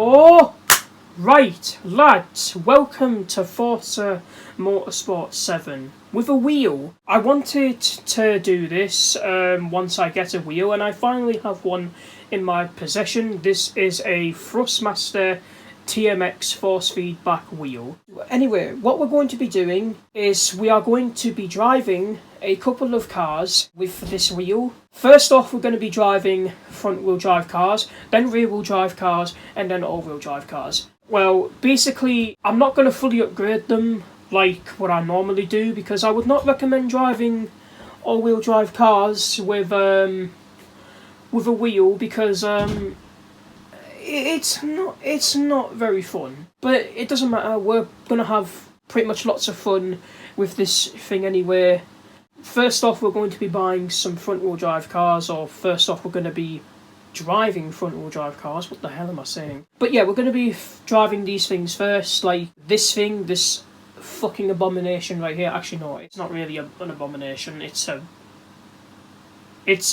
Oh, right, lads, welcome to Forza Motorsport 7 with a wheel. I wanted to do this once I get a wheel, and I finally have one in my possession. This is a Thrustmaster TMX force feedback wheel. Anyway, what we're going to be doing is we are going to be driving a couple of cars with this wheel. First off, we're going to be driving front wheel drive cars, then rear wheel drive cars, and then all wheel drive cars. Well, basically, I'm not going to fully upgrade them like what I normally do, because I would not recommend driving all wheel drive cars with a wheel, because it's not very fun. But it doesn't matter, we're going to have pretty much lots of fun with this thing anyway. First off, we're going to be buying some front wheel drive cars, or first off we're going to be driving front wheel drive cars. What the hell am I saying? But yeah, we're going to be driving these things first, like this thing, this fucking abomination right here. Actually no, it's not really an abomination, it's a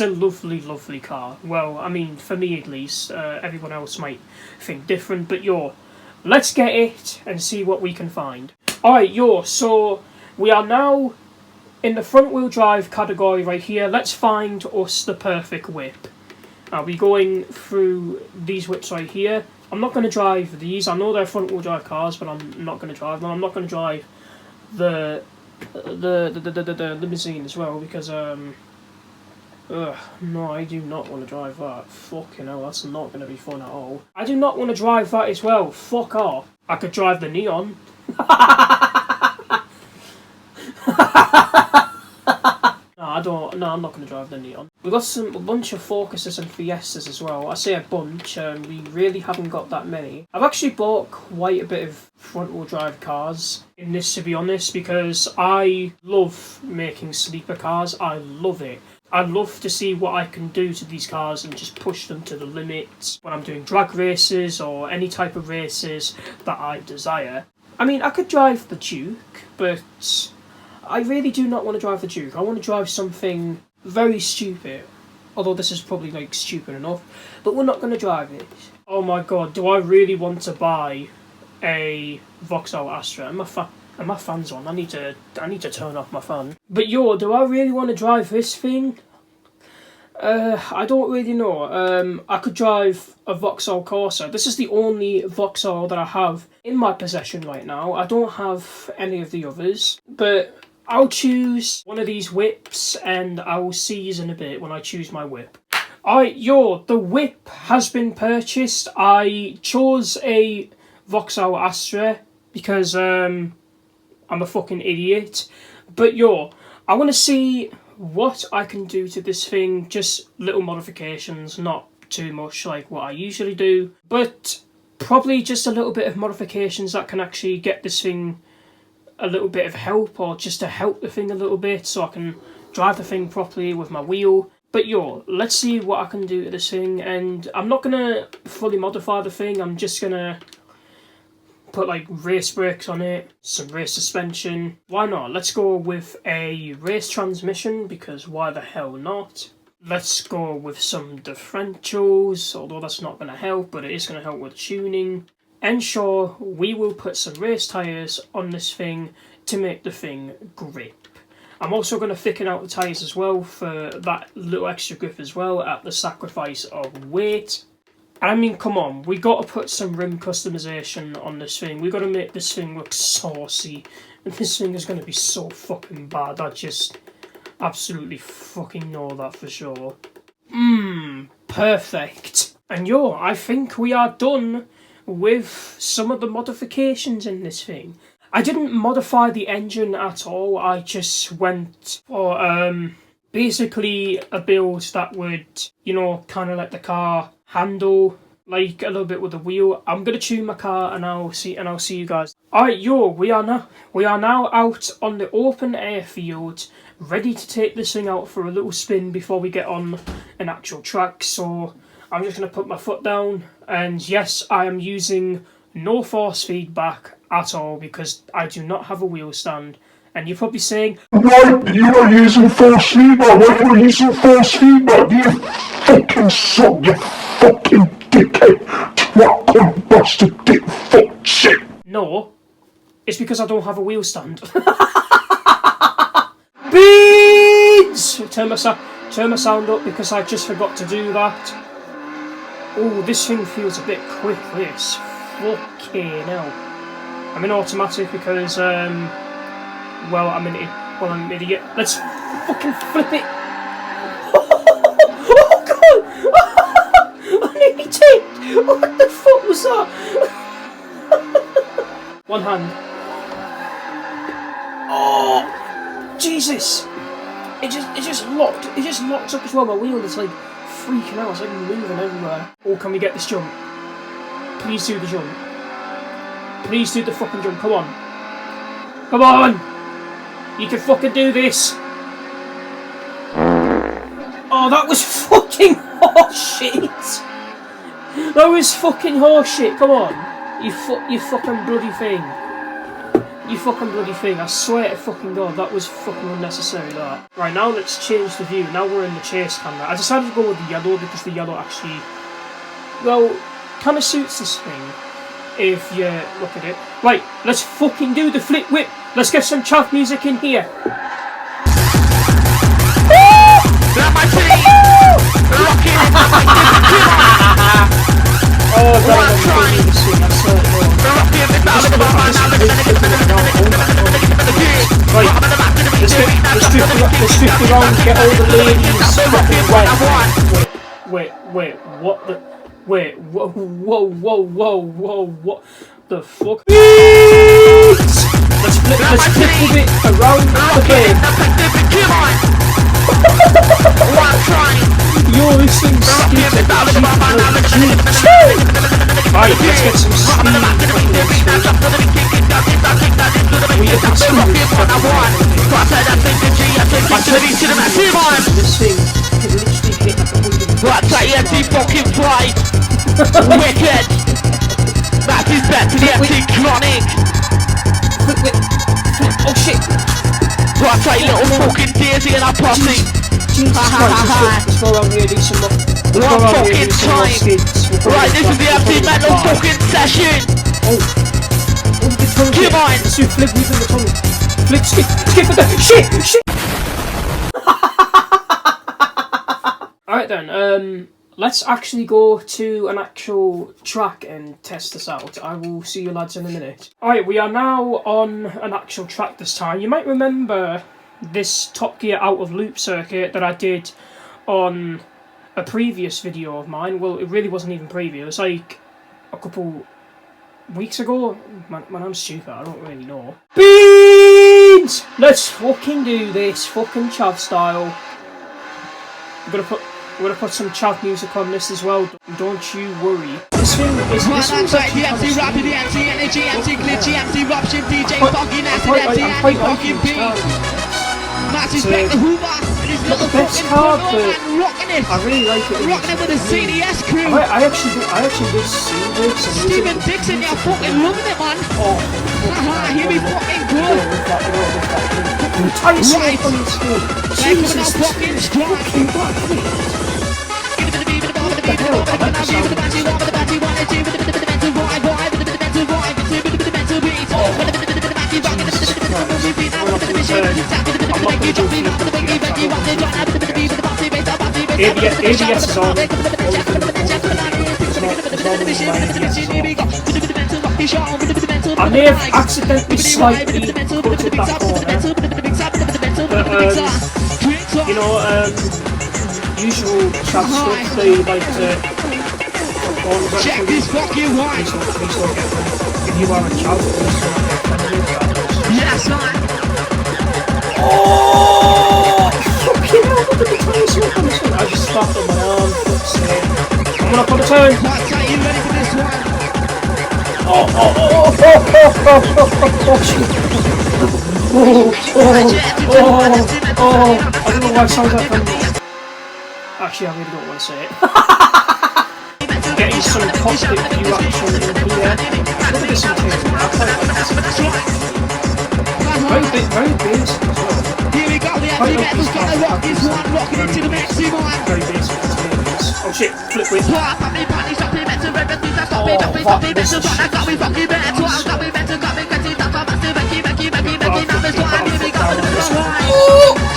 lovely, lovely car. Well, I mean, for me at least. Everyone else might think different, but let's get it and see what we can find. Alright, so we are now in the front wheel drive category right here. Let's find us the perfect whip. I'll be going through these whips right here. I'm not going to drive these. I know they're front wheel drive cars, but I'm not going to drive them. I'm not going to drive the limousine as well, because no, I do not want to drive that. Fucking hell, that's not going to be fun at all. I do not want to drive that as well. Fuck off. I could drive the Neon. No, I'm not going to drive the Neon. We've got a bunch of Focuses and Fiestas as well. I say a bunch, we really haven't got that many. I've actually bought quite a bit of front-wheel drive cars in this, to be honest, because I love making sleeper cars. I love it. I love to see what I can do to these cars and just push them to the limits when I'm doing drag races or any type of races that I desire. I mean, I could drive the Duke, but I really do not want to drive the Duke. I want to drive something very stupid. Although this is probably like stupid enough, but we're not going to drive it. Oh my god, do I really want to buy a Vauxhall Astra? And my fan's on. I need to turn off my fan. But do I really want to drive this thing? I don't really know. I could drive a Vauxhall Corsa. This is the only Vauxhall that I have in my possession right now. I don't have any of the others, but I'll choose one of these whips, and I will see you in a bit when I choose my whip. Alright, the whip has been purchased. I chose a Vauxhall Astra because I'm a fucking idiot. But I want to see what I can do to this thing. Just little modifications, not too much like what I usually do, but probably just a little bit of modifications that can actually get this thing a little bit of help, or just to help the thing a little bit so I can drive the thing properly with my wheel. But let's see what I can do to this thing, and I'm not going to fully modify the thing. I'm just going to put like race brakes on it, some race suspension. Why not? Let's go with a race transmission, because why the hell not? Let's go with some differentials, although that's not going to help, but it is going to help with tuning. And we will put some race tyres on this thing to make the thing grip. I'm also going to thicken out the tyres as well for that little extra grip as well, at the sacrifice of weight. And I mean, come on, we got to put some rim customization on this thing. We got to make this thing look saucy. And this thing is going to be so fucking bad. I just absolutely fucking know that for sure. Perfect. And I think we are done with some of the modifications in this thing. I didn't modify the engine at all. I just went for basically a build that would, kind of let the car handle like a little bit with the wheel. I'm gonna tune my car, and I'll see you guys. Alright, we are now out on the open airfield, ready to take this thing out for a little spin before we get on an actual track. So I'm just going to put my foot down, and yes, I am using no force feedback at all, because I do not have a wheel stand. And you're probably saying, "Why you are using force feedback? Why you are using force feedback? You fucking suck, you fucking dickhead." what cunt bastard dick fuck shit. No, it's because I don't have a wheel stand. Beans! Turn my sound up because I just forgot to do that. Oh, this thing feels a bit quick, this. Fucking hell. I'm in automatic because, well, I'm an idiot. Let's fucking flip it. Oh, God! I nearly did. What the fuck was that? One hand. Oh, Jesus! It just locked. It just locks up as well. My wheel is like freaking out. It's like moving everywhere. Oh, can we get this jump? Please do the jump. Please do the fucking jump. Come on. Come on! You can fucking do this. Oh, that was fucking horseshit. That was fucking horseshit. Come on. You fucking bloody thing. You fucking bloody thing. I swear to fucking God, that was fucking unnecessary, that. Right, now let's change the view. Now we're in the chase camera. I decided to go with the yellow because the yellow actually, well, kind of suits this thing, if you look at it. Right, let's fucking do the flip whip. Let's get some chaff music in here. Oh, God, I'm trying to sing. I'm so Right, let's drift around, get all the ladies. Wait, what the? Wait, whoa, what the fuck? Let's flip a bit around the bend. You're listening to Right, let's get some speed. This thing can literally hit like 100. What's that empty fucking flight? Wicked! That is better than empty chronic! Flip. Oh shit! What's that little fucking daisy in our posse? Jesus Christ, let's go around here, do some more. One fucking time! Right, this is the empty metal fucking session! Oh, the tongue. Come on! Let's do flip with the tongue. Flip, skip for the shit! Alright then, let's actually go to an actual track and test this out. I will see you lads in a minute. Alright, we are now on an actual track this time. You might remember this Top Gear out of loop circuit that I did on a previous video of mine. Well, it really wasn't even previous. It was like a couple weeks ago. Man, I'm stupid. I don't really know. Beans! Let's fucking do this. Fucking chav style. We're gonna put some chav music on this as well. Don't you worry. This thing is actually kind of Max's back the Hoover and his little fucking card, but rocking it. I really like it. Rocking it with the CDS crew. I actually did see this. Steven Dixon, you're fucking loving it, man. Oh, here we fucking go. Right, Jesus, fucking strong. ABS is on. I may have accidentally slightly put that corner, but you know, usual chat stuff, they like to check this fucking wine. Please don't get them. If you are a child, please don't get them. Yes, man. Oh! Fucking hell, look at the tiny slip on this one. I just slapped on my arm. I'm gonna put a turn. Are you ready for this one? Oh, I don't know why it sounds like I'm... Actually, I really don't want to say it. Getting some cockpit view action in here. Look at this interior. I quite like this. Very basic as well. Here we go, the empty metal's gonna rock this one, rocking into the maximum. Very basic interiors. Oh shit, flip with. Oh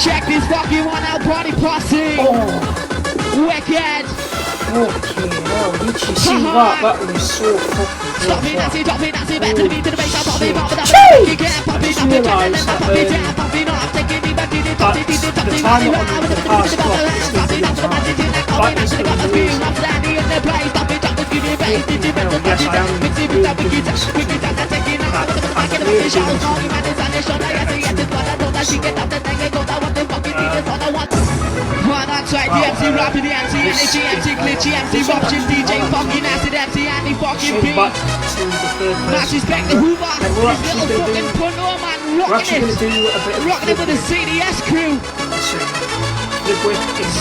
Check this fucking one out, party posse. Wicked. Okay, now did you see that? That was so fucking good. Stop it, Nancy, drop it, Nancy, back to the beat, to the bass, I'll pop it, pop it, I just realised that the timer on the past clock is still being timed. That is amazing. Yes, I am really doing this. I'm really doing Right, the MC rapping, the MC energy, MC glitchy, MC rupture, DJ fucking acid, MC and the fucking beat. Back to the third person. Back the Hoover, And we're this actually little going fucking to do, punter man, we're actually rocking going to do a bit of it with the CDS crew.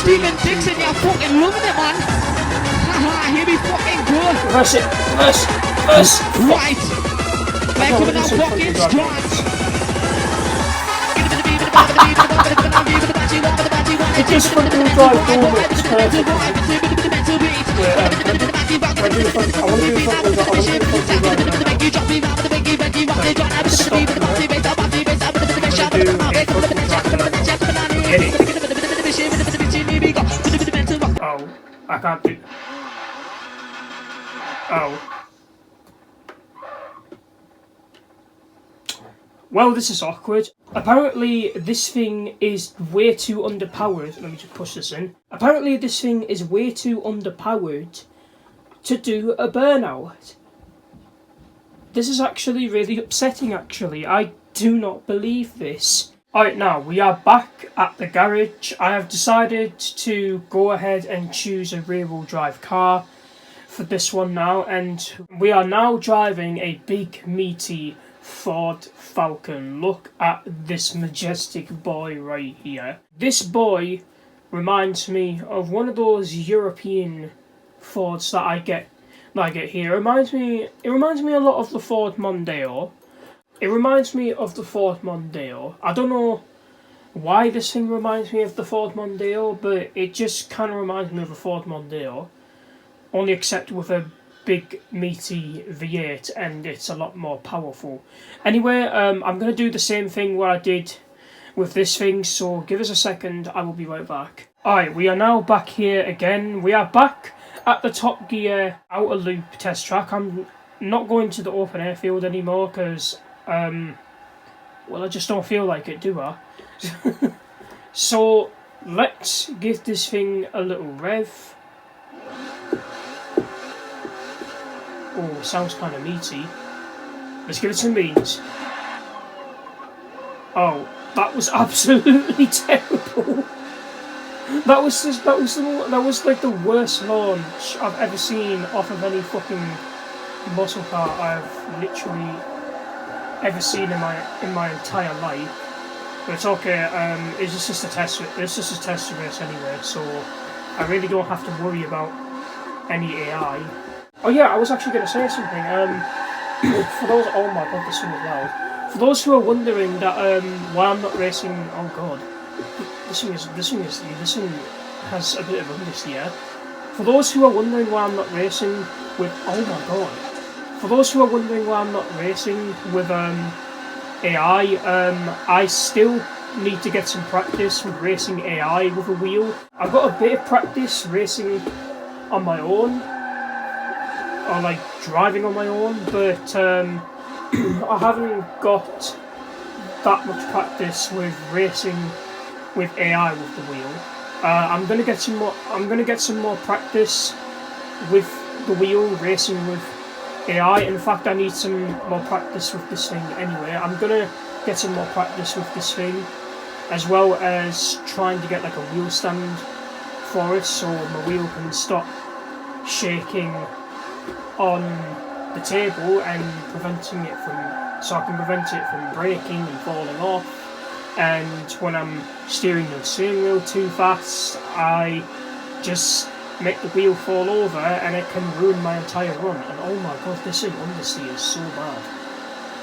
Steven Dixon, you're fucking loving it, man. Haha, here we fucking go. Reverse it, reverse. Right, we're coming out fucking strong. It is front wheel drive door, it's perfect. I want to do front Oh, I can't do. Oh. Well, this is awkward. Apparently, this thing is way too underpowered. Let me just push this in. Apparently, this thing is way too underpowered to do a burnout. This is actually really upsetting, actually. I do not believe this. Alright, now, we are back at the garage. I have decided to go ahead and choose a rear-wheel drive car for this one now, and we are now driving a big, meaty Ford Falcon. Look at this majestic boy right here. This boy reminds me of one of those European Fords that I get here. It reminds me a lot of the Ford Mondeo. It reminds me of the Ford Mondeo. I don't know why this thing reminds me of the Ford Mondeo, but it just kind of reminds me of a Ford Mondeo, only except with a big meaty V8, and it's a lot more powerful. Anyway, I'm going to do the same thing what I did with this thing, so give us a second, I will be right back. Alright, we are now back here again. We are back at the Top Gear Outer Loop test track. I'm not going to the open air field anymore because, well, I just don't feel like it, do I? So, let's give this thing a little rev. Oh, sounds kind of meaty. Let's give it some beans. Oh, that was absolutely terrible. That was like the worst launch I've ever seen off of any fucking muscle car I've literally ever seen in my entire life. But it's okay. It's just a test. It's just a test race anyway, so I really don't have to worry about any AI. Oh yeah, I was actually going to say something. For those, oh my god, this thing is loud. For those who are wondering that why I'm not racing, oh god, this thing has a bit of understeer. For those who are wondering why I'm not racing with, oh my god. For those who are wondering why I'm not racing with AI, I still need to get some practice with racing AI with a wheel. I've got a bit of practice racing on my own, or like driving on my own, but I haven't got that much practice with racing with AI with the wheel. I'm gonna get some more practice with the wheel racing with AI. In fact, I need some more practice with this thing anyway. I'm gonna get some more practice with this thing, as well as trying to get like a wheel stand for it, so my wheel can stop shaking on the table and so I can prevent it from breaking and falling off. And when I'm steering the steering wheel too fast, I just make the wheel fall over and it can ruin my entire run. And oh my god, this thing understeer is so bad.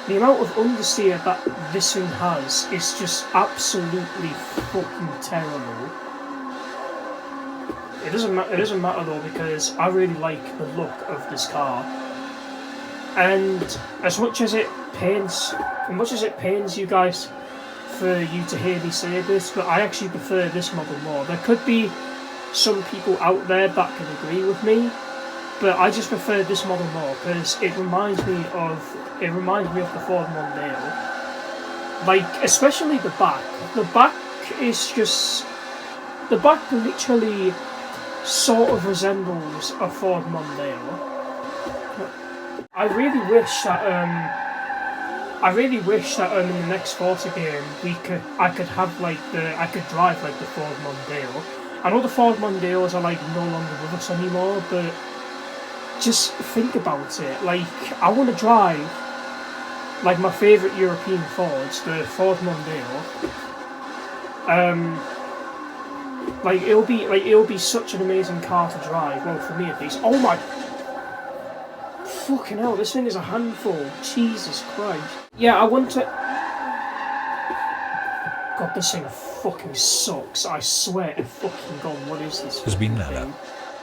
The amount of understeer that this thing has is just absolutely fucking terrible. It doesn't matter though, because I really like the look of this car. And as much as it pains you guys for you to hear me say this, but I actually prefer this model more. There could be some people out there that can agree with me, but I just prefer this model more because it reminds me of the Ford Mondeo. Like, especially the back. The back literally sort of resembles a Ford Mondeo. I really wish that in the next Forza game I could drive like the Ford Mondeo. I know the Ford Mondeos are like no longer with us anymore, but just think about it. Like, I want to drive like my favourite European Fords, the Ford Mondeo. It'll be such an amazing car to drive. Well, for me at least. Oh my fucking hell! This thing is a handful. Jesus Christ. Yeah, I want to. God, this thing fucking sucks. I swear to fucking God, what is this? Has been thing? Nana.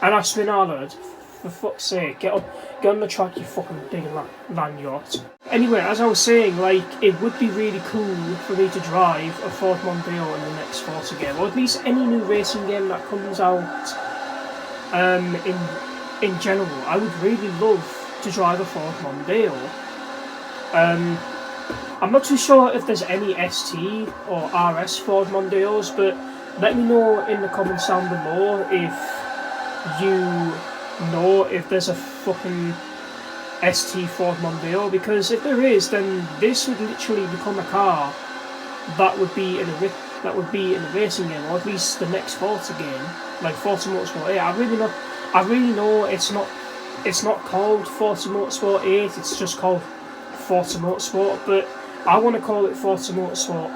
And I've been Arnold. For fuck's sake, get on the track, you fucking big land yacht. Anyway, as I was saying, like, it would be really cool for me to drive a Ford Mondeo in the next Forza game, or at least any new racing game that comes out. In general, I would really love to drive a Ford Mondeo. I'm not too sure if there's any ST or RS Ford Mondeos, but let me know in the comments down below if you know if there's a fucking ST Ford Mondeo, because if there is, then this would literally become a car that would be in a racing game, or at least the next Forza game, like Forza Motorsport 8. I really know it's not called Forza Motorsport 8, it's just called Forza Motorsport, but I want to call it Forza Motorsport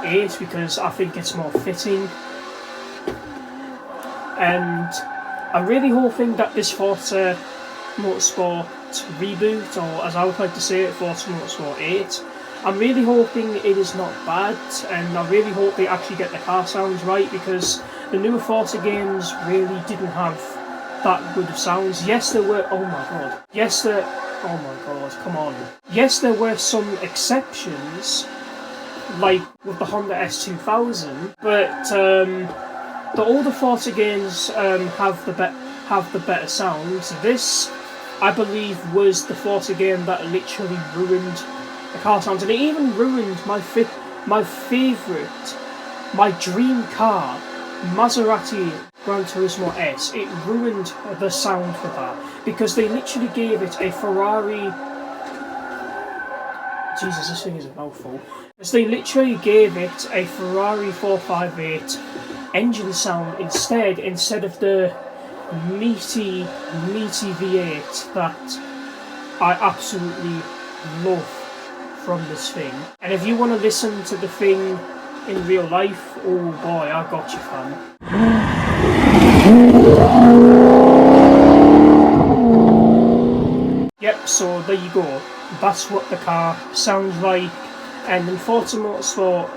8 because I think it's more fitting. And I'm really hoping that this Forza Motorsport reboot, or as I would like to say it, Forza Motorsport 8, I'm really hoping it is not bad, and I really hope they actually get the car sounds right, because the newer Forza games really didn't have that good of sounds. Yes, there were. Oh my god. Yes, there. Oh my god. Come on. Yes, there were some exceptions, like with the Honda S2000, but the older Forza games have the better sounds. This, I believe, was the Forza game that literally ruined the car sounds, and it even ruined my favourite, my dream car, Maserati Gran Turismo S. It ruined the sound for that, because they literally gave it a Ferrari... Jesus, this thing is a mouthful. Because they literally gave it a Ferrari 458 engine sound instead of the meaty V8 that I absolutely love from this thing. And if you want to listen to the thing in real life, oh boy, I got you, fam. Yep, so there you go. That's what the car sounds like. And in Forza Motorsport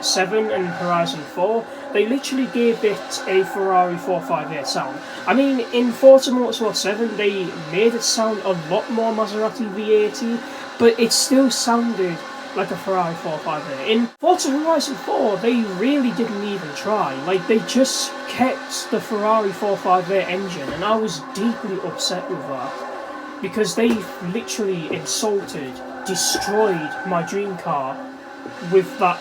7 and Horizon 4, they literally gave it a Ferrari 458 sound. I mean, in Forza Motorsport 7, they made it sound a lot more Maserati V80, but it still sounded like a Ferrari 458. In Forza Horizon 4, they really didn't even try. Like, they just kept the Ferrari 458 engine, and I was deeply upset with that, because they literally destroyed my dream car with that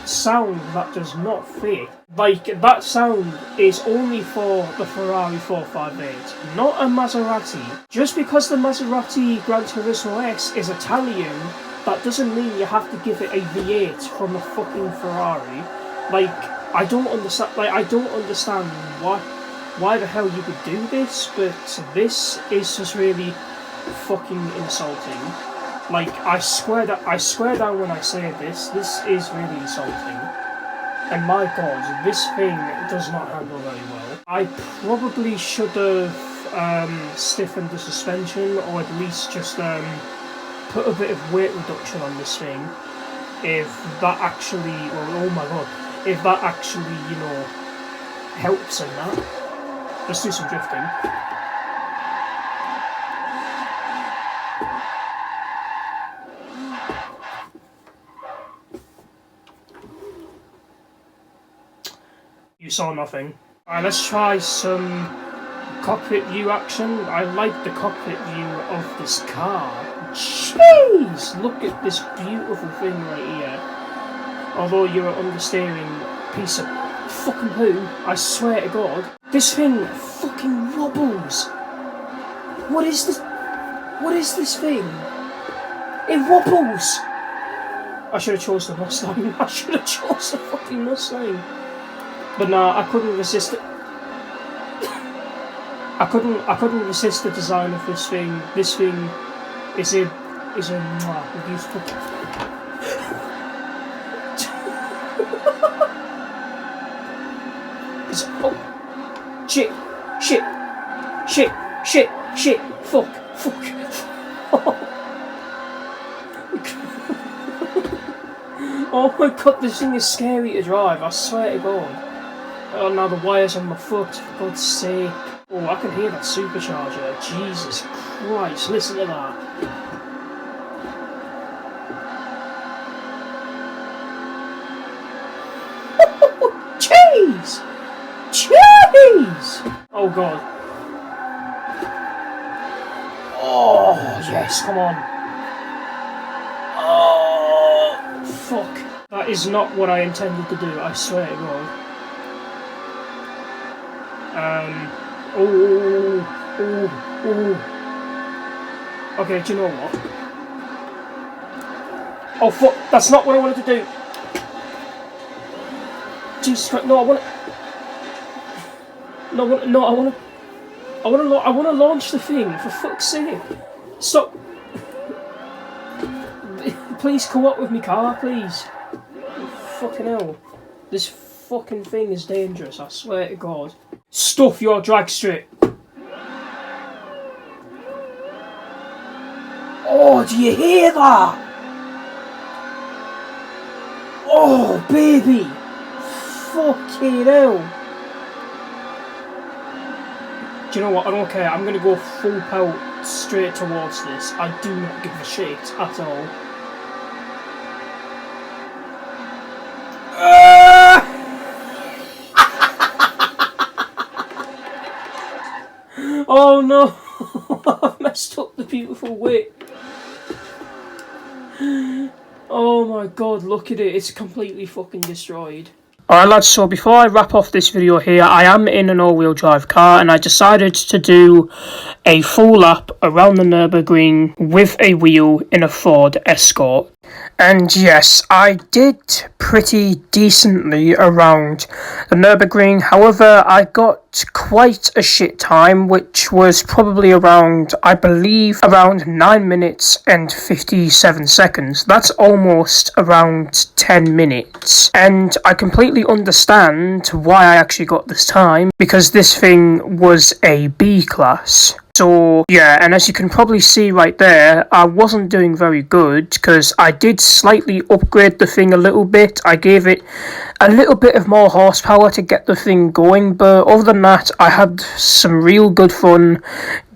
sound that does not fit. Like, that sound is only for the Ferrari 458, not a Maserati. Just because the Maserati Gran Turismo S is Italian, that doesn't mean you have to give it a V8 from a fucking Ferrari. Like, I don't understand why the hell you could do this, but this is just really fucking insulting. Like, I swear down when I say this is really insulting. And my god, this thing does not handle very well. I probably should have stiffened the suspension, or at least just put a bit of weight reduction on this thing. If that actually, well, oh my god, if that actually, you know, helps in that. Let's do some drifting. It's all nothing. Alright, let's try some cockpit view action. I like the cockpit view of this car. Jeez! Look at this beautiful thing right here. Although you're an understeering piece of fucking poo, I swear to God, this thing fucking wobbles. What is this? What is this thing? It wobbles! I should have chose the Mustang. I should have chose the fucking Mustang. But nah, I couldn't resist it. I couldn't resist the design of this thing. This thing is a beautiful. Oh, shit, fuck. Oh my god, this thing is scary to drive, I swear to God. Oh, now the wires on my foot, for God's sake. Oh, I can hear that supercharger. Jesus Christ, listen to that. Jeez! Jeez! Oh God. Oh, yes, come on. Oh, fuck. That is not what I intended to do, I swear to God. Okay, do you know what? Oh fuck, that's not what I wanted to do. Jesus Christ, no, I want to launch the thing, for fuck's sake. Stop. Please come up with me car, please. Fucking hell. This fucking thing is dangerous, I swear to God. Stuff your drag strip. Oh, do you hear that? Oh, baby. Fucking hell. Do you know what? I don't care. I'm going to go full pelt straight towards this. I do not give a shit at all. Oh no! I've messed up the beautiful whip. Oh my God, look at it. It's completely fucking destroyed. Alright lads, so before I wrap off this video here, I am in an all-wheel drive car and I decided to do a full lap around the Nürburgring with a wheel in a Ford Escort. And yes, I did pretty decently around the Nürburgring. However, I got quite a shit time, which was probably around, I believe, around 9 minutes and 57 seconds. That's almost around 10 minutes. And I completely understand why I actually got this time, because this thing was a B class. So, yeah, and as you can probably see right there, I wasn't doing very good, because I did slightly upgrade the thing a little bit. I gave it a little bit of more horsepower to get the thing going, but other than that, I had some real good fun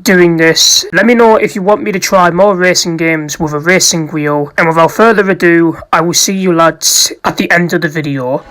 doing this. Let me know if you want me to try more racing games with a racing wheel, and without further ado, I will see you lads at the end of the video.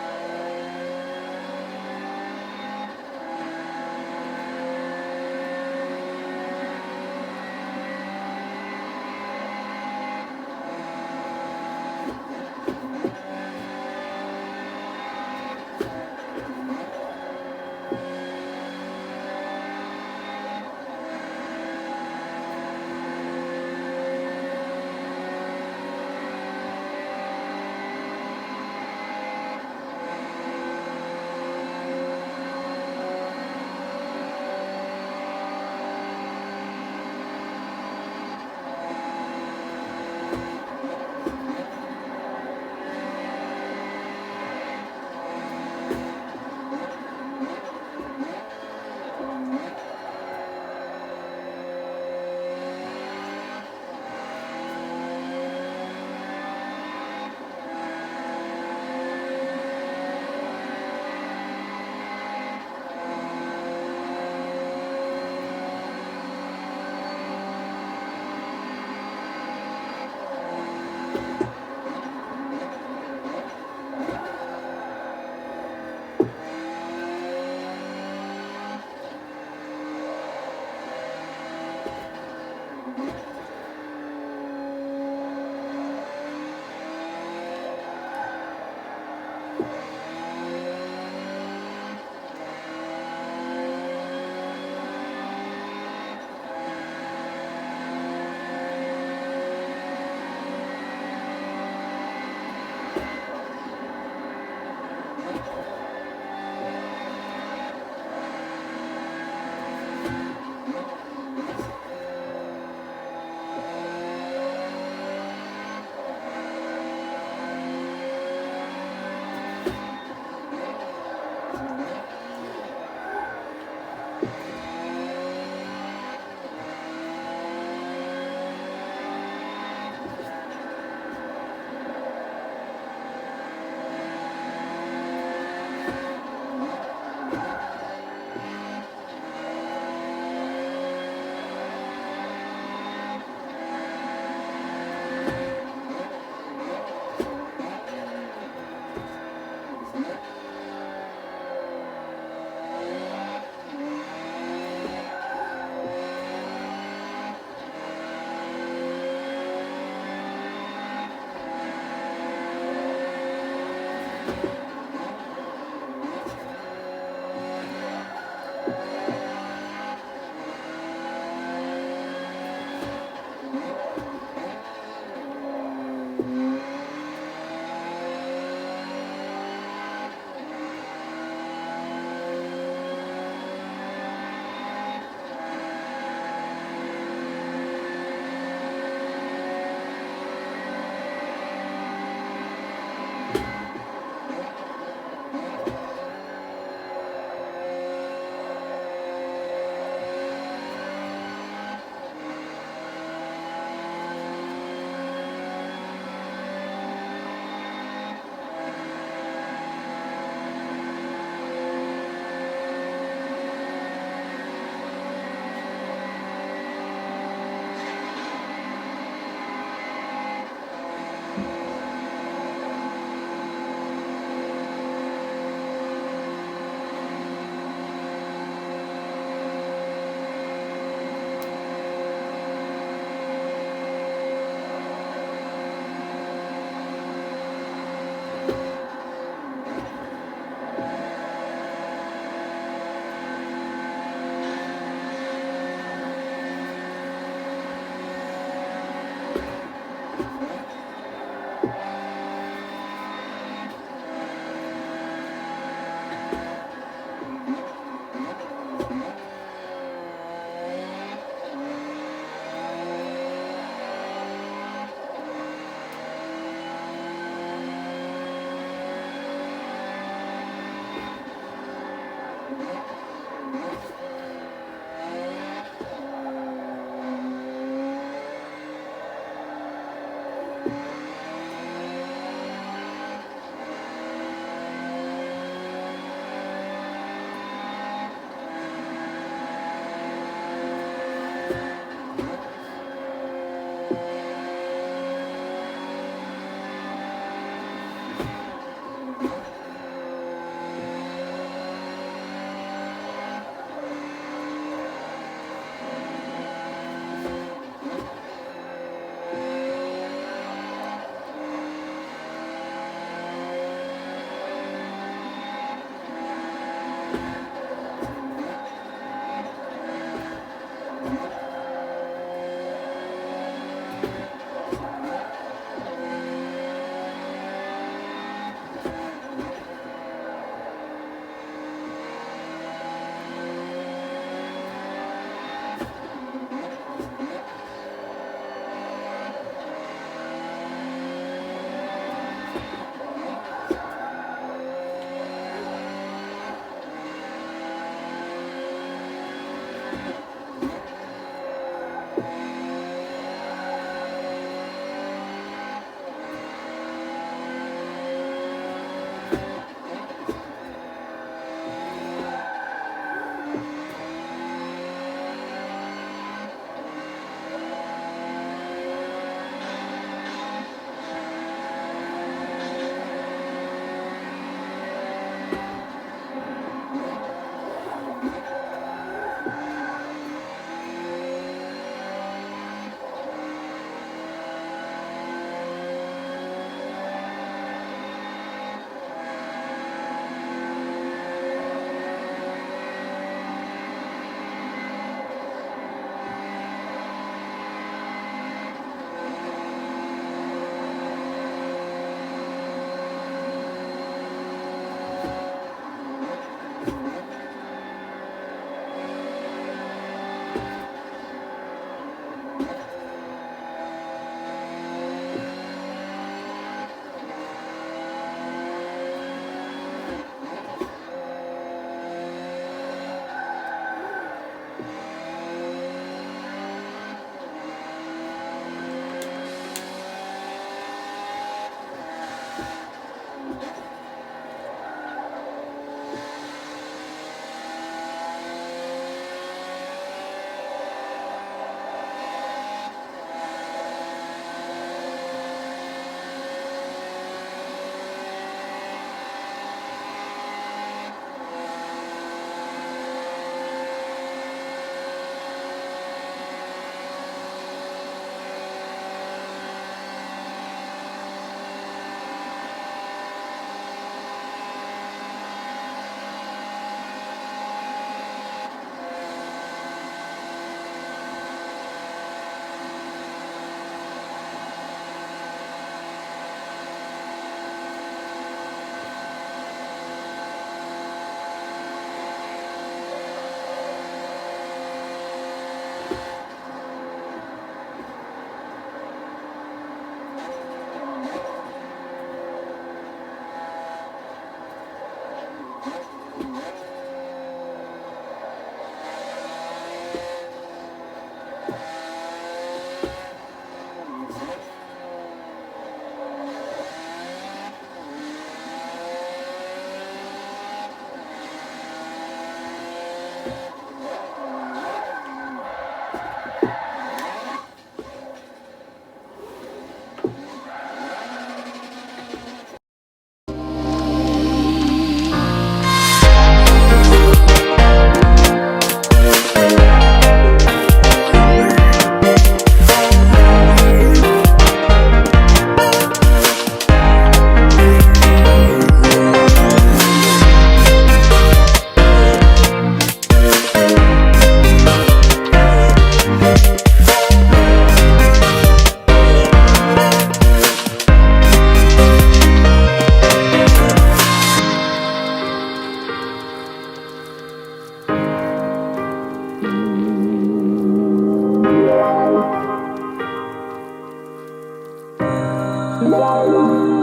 Bye.